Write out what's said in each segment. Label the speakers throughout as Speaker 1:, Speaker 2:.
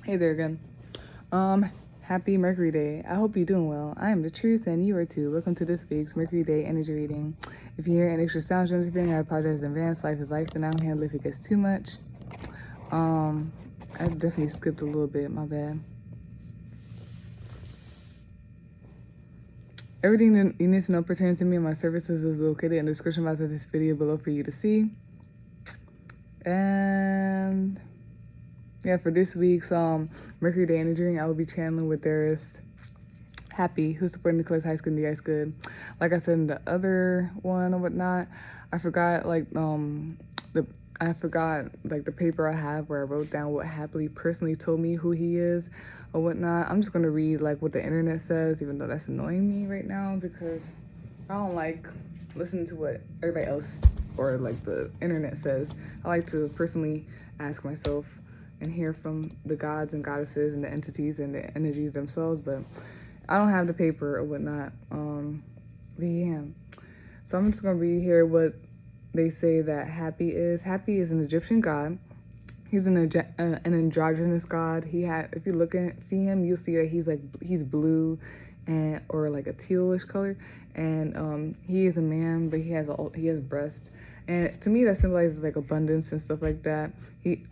Speaker 1: Hey there again. Um, Happy Mercury Day. I hope you're doing well. I am the truth and you are too. Welcome to this week's Mercury Day Energy Reading. If you hear an extra sound during this reading, I apologize in advance. Life is life and I don't handle if it gets too much. I definitely skipped a little bit, my bad. Everything that you need to know pertaining to me and my services is located in the description box of this video below for you to see. And yeah, for this week's Mercury Day Energy Reading, I will be channeling with theorist Happy, who's supporting the class High School in the Ice Good. Like I said in the other one or whatnot, I forgot the paper I have where I wrote down what Happy personally told me who he is or whatnot. I'm just gonna read like what the internet says, even though that's annoying me right now because I don't like listening to what everybody else or like the internet says. I like to personally ask myself and hear from the gods and goddesses and the entities and the energies themselves, but I don't have the paper or whatnot. But yeah. So I'm just gonna read here what they say that Happy is. Happy is an Egyptian god. He's an androgynous god. If you see him, you'll see that he's blue and or like a tealish color, and he is a man, but he has breasts. And to me, that symbolizes like abundance and stuff like that. He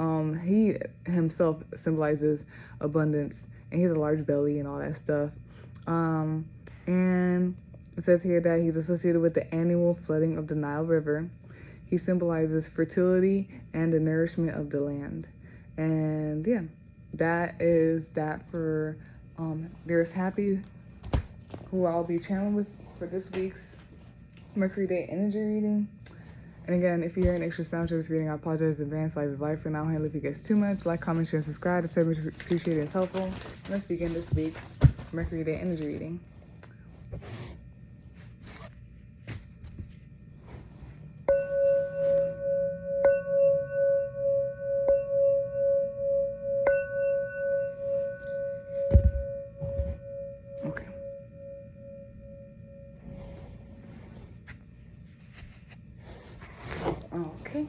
Speaker 1: himself symbolizes abundance, and he has a large belly and all that stuff. And it says here that he's associated with the annual flooding of the Nile River. He symbolizes fertility and the nourishment of the land. And yeah, that is that for there's Happy, who I'll be channeling with for this week's Mercury Day Energy Reading. And again, if you hear an extra sound to this reading, I apologize in advance. Life is life, and I don't handle if it gets too much. Like, comment, share, and subscribe if very much appreciated and helpful. And let's begin this week's Mercury Day Energy Reading. Okay. Okay.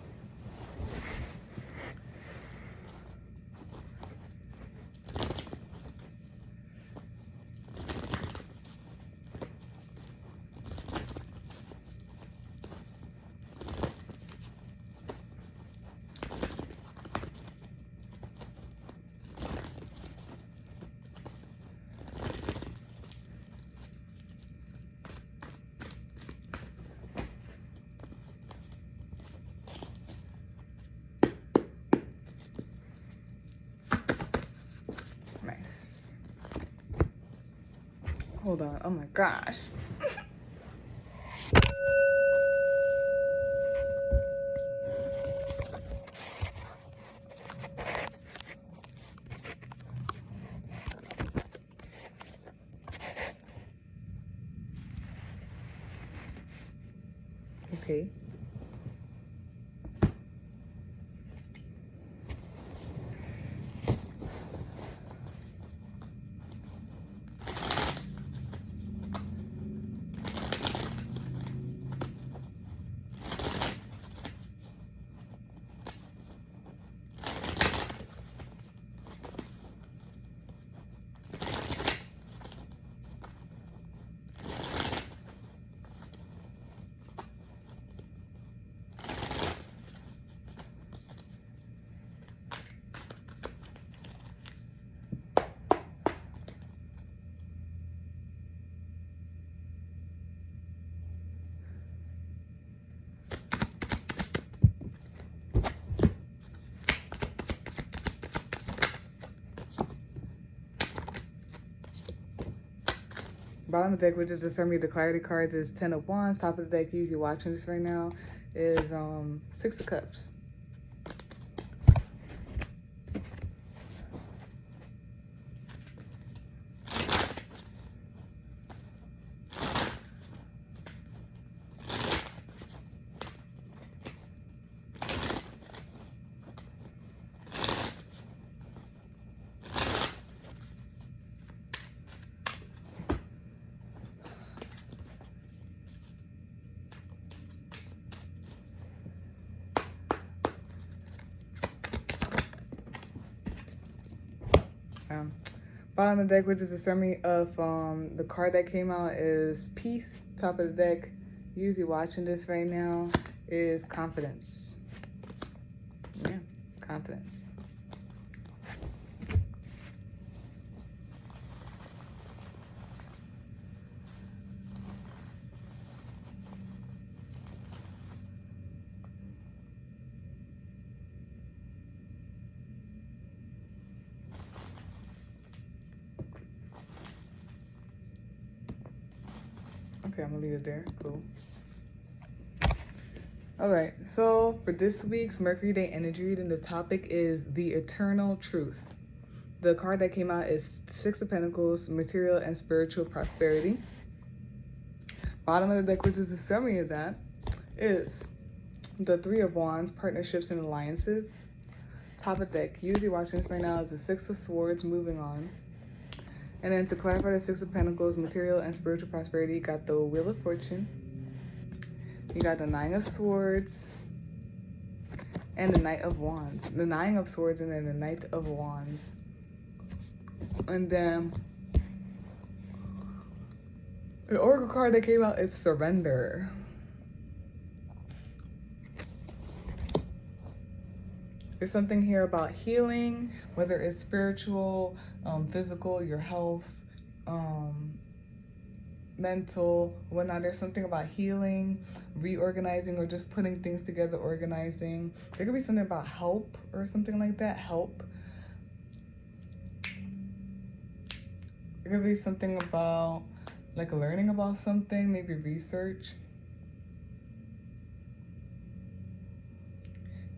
Speaker 1: Nice. Hold on. Oh my gosh. Okay. Bottom of the deck, which is the summary of the clarity cards, is 10 of Wands. Top of the deck, you watching this right now, is 6 of Cups. Bottom of the deck, which is a summary of the card that came out, is peace. Top of the deck, usually watching this right now, is confidence. Yeah, confidence. Okay, I'm gonna leave it there. Cool. All right, so for this week's Mercury Day Energy Reading, the topic is the eternal truth. The card that came out is Six of Pentacles, material and spiritual prosperity. Bottom of the deck, which is a summary of that, is the Three of Wands, partnerships and alliances. Top of the deck, usually watching this right now, is the Six of Swords, moving on. And then to clarify the Six of Pentacles, material and spiritual prosperity, you got the Wheel of Fortune. You got the Nine of Swords and the Knight of Wands. The Nine of Swords and then the Knight of Wands. And then the Oracle card that came out is Surrender. There's something here about healing, whether it's spiritual, physical, your health, mental, whatnot. There's something about healing, reorganizing, or just putting things together, organizing. There could be something about help or something like that. Help. There could be something about like learning about something, maybe research.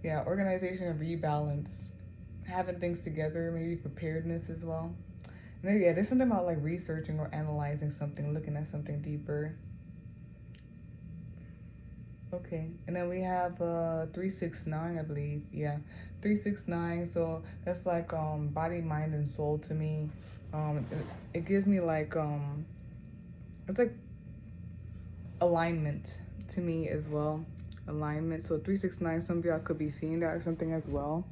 Speaker 1: Yeah, organization and rebalance, having things together, maybe preparedness as well. And then, yeah, there's something about like researching or analyzing something, looking at something deeper. Okay, and then we have 369, I believe. Yeah, 369. So that's like body, mind, and soul to me. It gives me like it's like alignment to me as well. Alignment. So 369, some of y'all could be seeing that or something as well.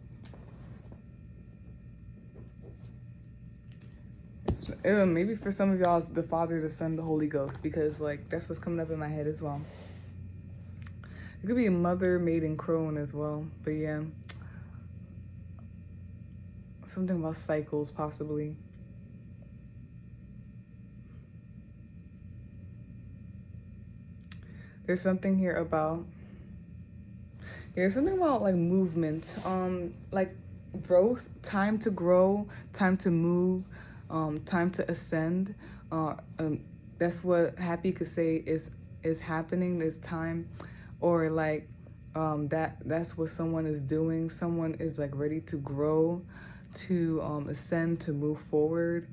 Speaker 1: Maybe for some of y'all it's the Father, the Son, the Holy Ghost, because like that's what's coming up in my head as well. It could be a mother, maid, and crone as well. But yeah, something about cycles possibly. There's something here about, there's something about like movement, like growth, time to grow, time to move, time to ascend. That's what Happy could say is happening this time, or like that's what someone is doing. Someone is like ready to grow, to ascend, to move forward.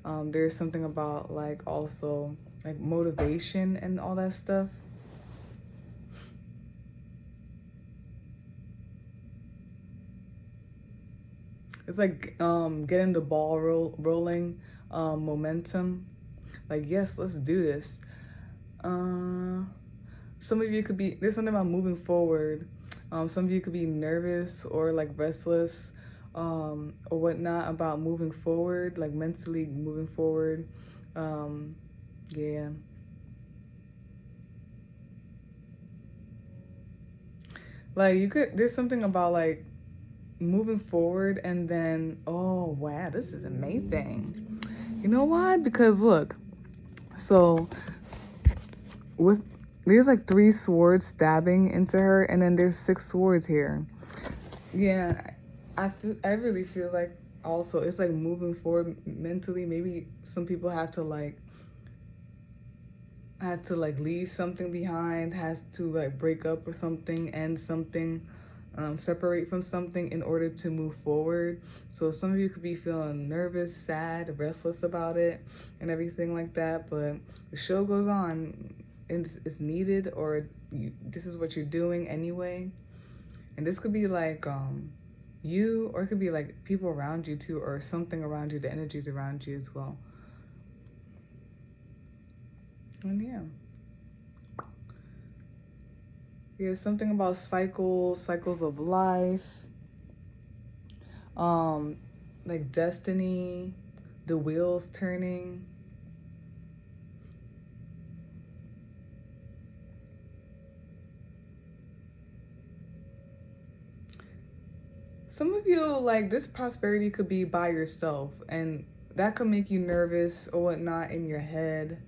Speaker 1: There's something about like also like motivation and all that stuff. It's like getting the ball rolling, momentum. Like, yes, let's do this. Some of you could be, there's something about moving forward. Some of you could be nervous or like restless or whatnot about moving forward, like mentally moving forward. Yeah. Like you could, there's something about like moving forward and then, oh wow, this is amazing. You know why? Because look, so with, there's like 3 swords stabbing into her, and then there's 6 swords here. Yeah, I really feel like also it's like moving forward mentally. Maybe some people have to like leave something behind, has to like break up or something, end something, separate from something in order to move forward. So some of you could be feeling nervous, sad, restless about it and everything like that, but the show goes on and it's needed, or this is what you're doing anyway. And this could be like you, or it could be like people around you too, or something around you, the energies around you as well. And yeah. Yeah, something about cycles of life. like destiny, the wheels turning. Some of you, like, this prosperity could be by yourself, and that could make you nervous or whatnot in your head.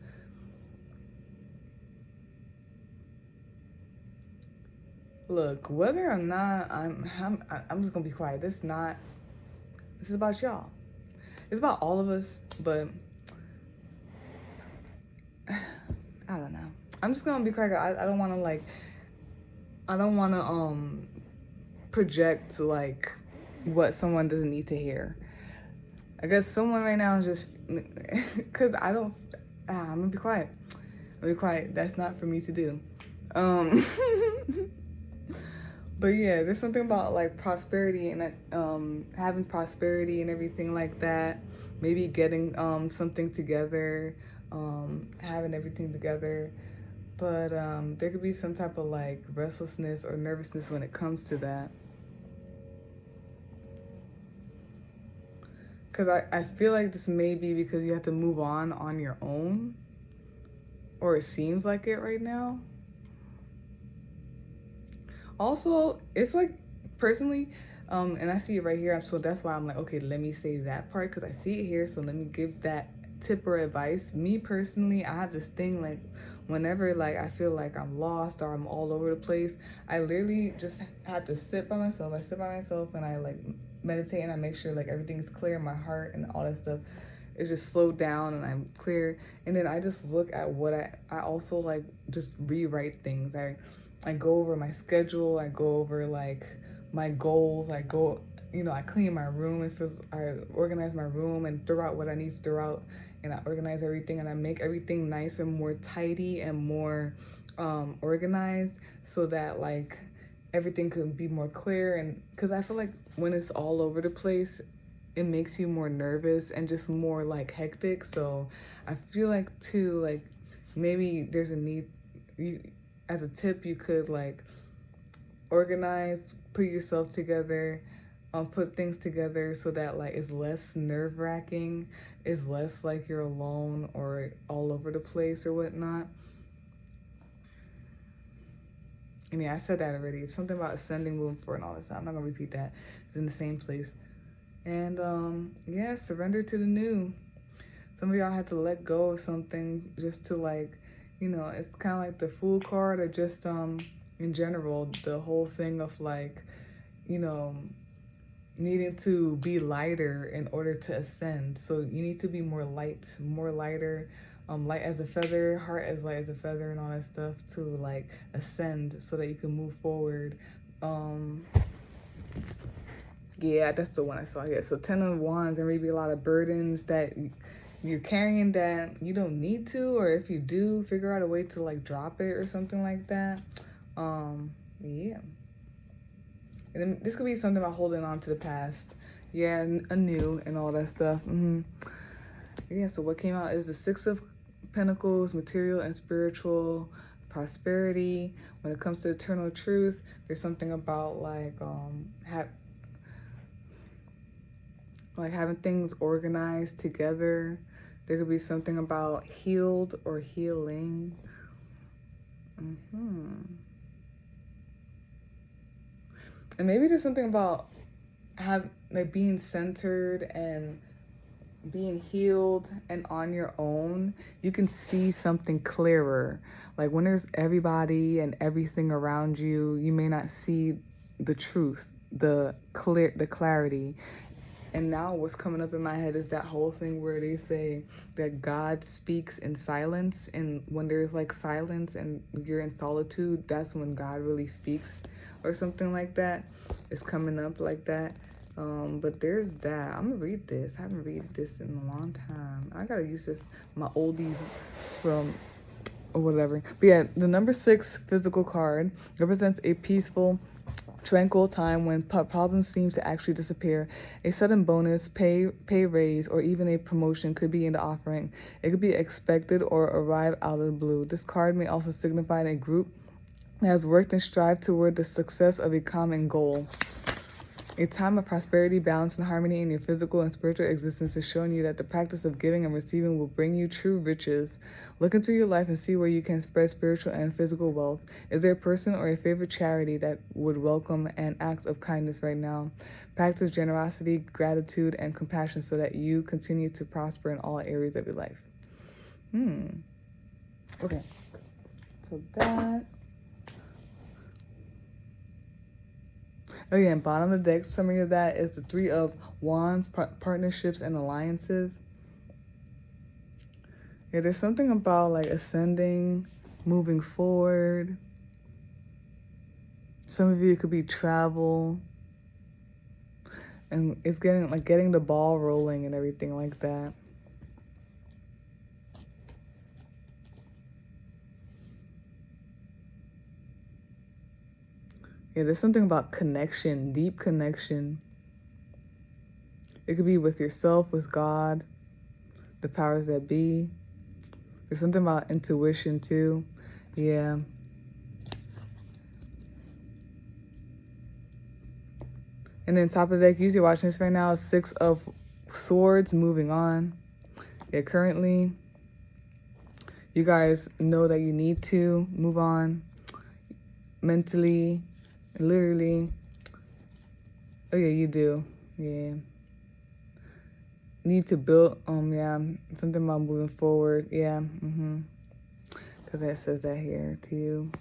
Speaker 1: Look, whether or not I'm just gonna be quiet. This is about y'all. It's about all of us, but I don't know. I'm just gonna be quiet. I don't want to project like what someone doesn't need to hear. I guess someone right now is just because I don't. I'm gonna be quiet. I'm gonna be quiet. That's not for me to do. But yeah, there's something about like prosperity and having prosperity and everything like that. Maybe getting something together, having everything together. But there could be some type of like restlessness or nervousness when it comes to that. Because I feel like this may be because you have to move on your own. Or it seems like it right now. Also, if like personally, and I see it right here, so that's why I'm like, okay, let me say that part because I see it here. So let me give that tip or advice. Me personally, I have this thing like whenever like I feel like I'm lost or I'm all over the place, I literally just have to sit by myself. I sit by myself and I like meditate and I make sure like everything's clear in my heart and all that stuff is just slowed down and I'm clear. And then I just look at what I also like just rewrite things. I go over my schedule, I go over like my goals, I clean my room I organize my room and throw out what I need to throw out and I organize everything and I make everything nice and more tidy and more organized so that like everything could be more clear. And because I feel like when it's all over the place, it makes you more nervous and just more like hectic. So I feel like too, like maybe there's a need, as a tip, you could like organize, put yourself together, put things together so that like it's less nerve-wracking, it's less like you're alone or all over the place or whatnot. And yeah, I said that already. It's something about ascending, moving forward, and all this stuff. I'm not gonna repeat that. It's in the same place. And yeah, surrender to the new. Some of y'all had to let go of something just to like, it's kind of like the Fool card or just in general, the whole thing of like, needing to be lighter in order to ascend. So you need to be more light, more lighter, light as a feather, heart as light as a feather and all that stuff to like ascend so that you can move forward. Yeah, that's the one I saw here. So 10 of Wands, there may be a lot of burdens that you're carrying that you don't need to, or if you do, figure out a way to like drop it or something like that. Yeah. And then this could be something about holding on to the past. Yeah, anew and all that stuff. Yeah, so what came out is the Six of Pentacles, material and spiritual prosperity. When it comes to eternal truth, there's something about like having things organized together. There could be something about healed or healing. And maybe there's something about being centered and being healed and on your own. You can see something clearer. Like when there's everybody and everything around you, you may not see the truth, the clarity. And now what's coming up in my head is that whole thing where they say that God speaks in silence. And when there's like silence and you're in solitude, that's when God really speaks or something like that. It's coming up like that. But there's that. I'm gonna read this. I haven't read this in a long time. I gotta use this, my oldies from or whatever. But yeah, the number 6 physical card represents a peaceful, tranquil time when problems seem to actually disappear. A sudden bonus, pay raise, or even a promotion could be in the offering. It could be expected or arrive out of the blue. This card may also signify a group that has worked and strived toward the success of a common goal. A time of prosperity, balance, and harmony in your physical and spiritual existence is showing you that the practice of giving and receiving will bring you true riches. Look into your life and see where you can spread spiritual and physical wealth. Is there a person or a favorite charity that would welcome an act of kindness right now? Practice generosity, gratitude, and compassion so that you continue to prosper in all areas of your life. Okay. So that. Oh yeah, and bottom of the deck summary of that is the Three of Wands, partnerships and alliances. Yeah, there's something about like ascending, moving forward. Some of you, it could be travel. And it's getting the ball rolling and everything like that. Yeah, there's something about connection, deep connection. It could be with yourself, with God, the powers that be. There's something about intuition too. Yeah. And then top of the deck, usually watching this right now, is Six of Swords, moving on. Yeah, currently, you guys know that you need to move on mentally, literally. Oh yeah, you do. Yeah. Need to build, yeah, something about moving forward. Yeah, because that says that here too.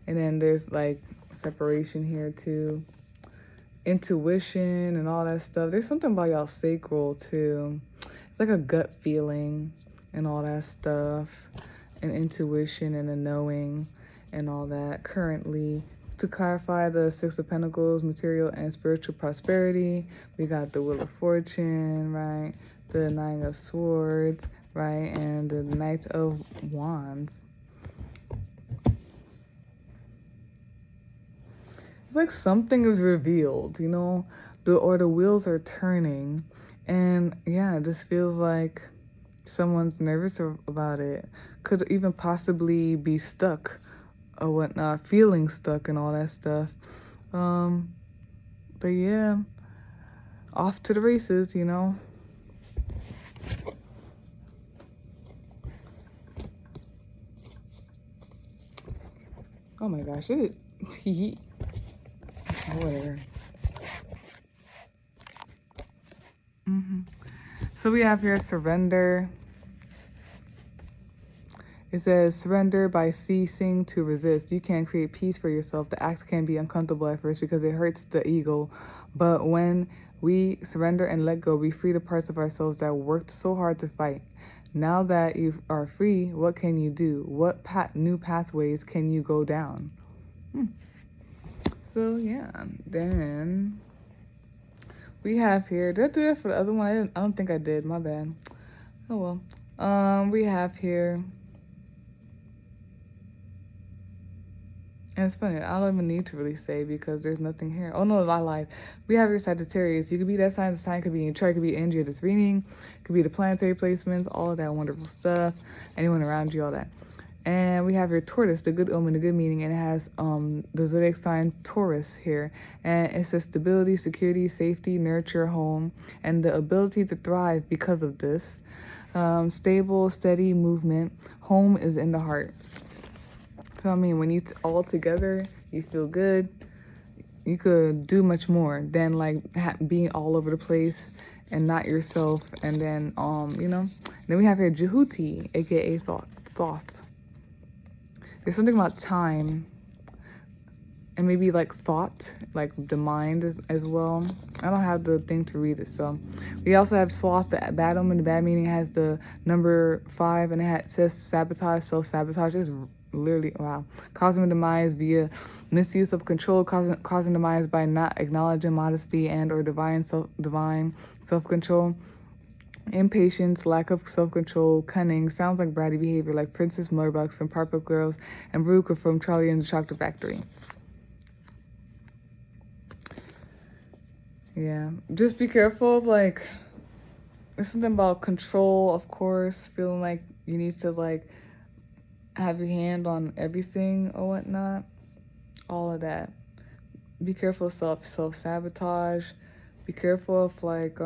Speaker 1: And then there's like separation here too. Intuition and all that stuff. There's something about y'all sacral too. It's like a gut feeling and all that stuff. And intuition and a knowing and all that. Currently, to clarify the Six of Pentacles, material and spiritual prosperity, we got the Wheel of Fortune, right? The Nine of Swords, right? And the Knight of Wands. It's like something is revealed, you know, or the wheels are turning, and yeah, it just feels like someone's nervous about it. Could even possibly be stuck or whatnot, feeling stuck and all that stuff. But yeah, off to the races, you know. Oh my gosh, it is. Whatever. So we have here surrender. It says, surrender by ceasing to resist. You can create peace for yourself. The act can be uncomfortable at first because it hurts the ego. But when we surrender and let go, we free the parts of ourselves that worked so hard to fight. Now that you are free, what can you do? What new pathways can you go down? So yeah, then we have here, did I do that for the other one? I don't think I did, my bad. Oh well. We have here, and it's funny, I don't even need to really say because there's nothing here. Oh no, I lied. We have your Sagittarius. You could be that sign. The sign could be in your chart, could be energy of this reading, could be the planetary placements, all of that wonderful stuff, anyone around you, all that. And we have your Taurus, the good omen, the good meaning, and it has the zodiac sign Taurus here. And it says stability, security, safety, nurture, home, and the ability to thrive because of this. Stable, steady movement. Home is in the heart. So I mean, when you all together, you feel good. You could do much more than like being all over the place and not yourself. And then you know. Then we have here Jehuti, aka Thoth. There's something about time and maybe like thought, like the mind as well. I don't have the thing to read it. So we also have Sloth, the bad omen, the bad meaning has the number 5 and it says sabotage, self-sabotage. Is literally, wow. Causing demise via misuse of control, causing demise by not acknowledging modesty and or divine self-control. Impatience, lack of self-control, cunning, sounds like bratty behavior like Princess Murbucks from Powerpuff Girls and Veruca from Charlie and the Chocolate Factory. Yeah, just be careful of like, there's something about control, of course, feeling like you need to like have your hand on everything or whatnot, all of that. Be careful of self-sabotage. Be careful of like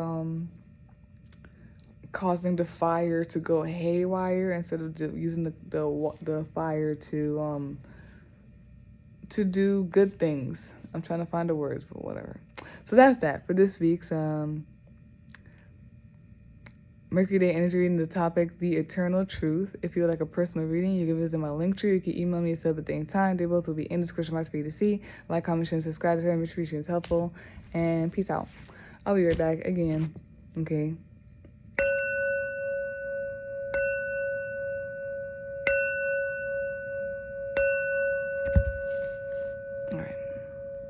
Speaker 1: causing the fire to go haywire instead of using the fire to do good things. I'm trying to find the words, but whatever. So that's that for this week's Mercury Day Energy Reading. The topic, the eternal truth. If you would like a personal reading, you can visit my link tree. You can email me a sub at any time. They both will be in the description box for you to see. Like, comment, share, and subscribe. This information is helpful. And peace out. I'll be right back again. Okay.